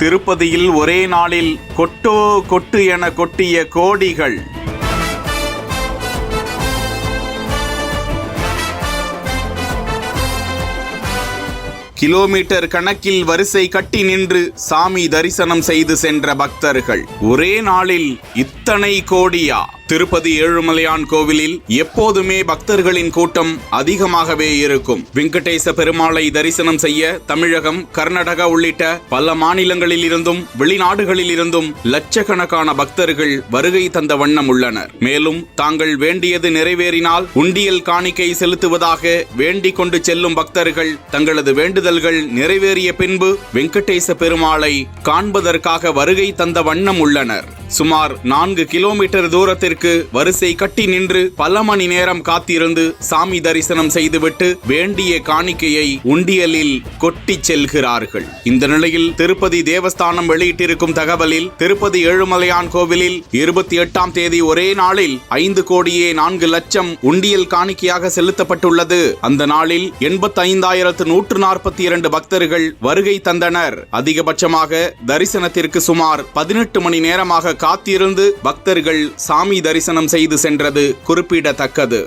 திருப்பதியில் ஒரே நாளில் கொட்டோ கொட்டு என கொட்டிய கோடிகள். கிலோமீட்டர் கணக்கில் வரிசை கட்டி நின்று சாமி தரிசனம் செய்து சென்ற பக்தர்கள். ஒரே நாளில் இத்தனை கோடியா? திருப்பதி ஏழுமலையான் கோவிலில் எப்போதுமே பக்தர்களின் கூட்டம் அதிகமாகவே இருக்கும். வெங்கடேச பெருமாளை தரிசனம் செய்ய தமிழகம், கர்நாடகா உள்ளிட்ட பல மாநிலங்களில் இருந்தும் வெளிநாடுகளில் இருந்தும் லட்சக்கணக்கான பக்தர்கள் வருகை தந்த வண்ணம் உள்ளனர். மேலும் தாங்கள் வேண்டியது நிறைவேறினால் உண்டியல் காணிக்கை செலுத்துவதாக வேண்டிக் கொண்டு செல்லும் பக்தர்கள் தங்களது வேண்டுதல்கள் நிறைவேறிய பின்பு வெங்கடேச பெருமாளை காண்பதற்காக வருகை தந்த வண்ணம் உள்ளனர். சுமார் 4 கிலோமீட்டர் தூரத்திற்கு வரிசை கட்டி நின்று பல மணி நேரம் காத்திருந்து சாமி தரிசனம் செய்துவிட்டு வேண்டிய காணிக்கையை உண்டியலில் கொட்டி செல்கிறார்கள். இந்த நிலையில் திருப்பதி தேவஸ்தானம் வெளியிட்டிருக்கும் தகவலில் திருப்பதி ஏழுமலையான் கோவிலில் 28ஆம் தேதி ஒரே நாளில் 5,04,00,000 உண்டியல் காணிக்கையாக செலுத்தப்பட்டுள்ளது. அந்த நாளில் 85,142 பக்தர்கள் வருகை தந்தனர். அதிகபட்சமாக தரிசனத்திற்கு சுமார் 18 மணி நேரமாக காத்திருந்து பக்தர்கள் சாமி தரிசனம் செய்து சென்றது குறிப்பிடத்தக்கது.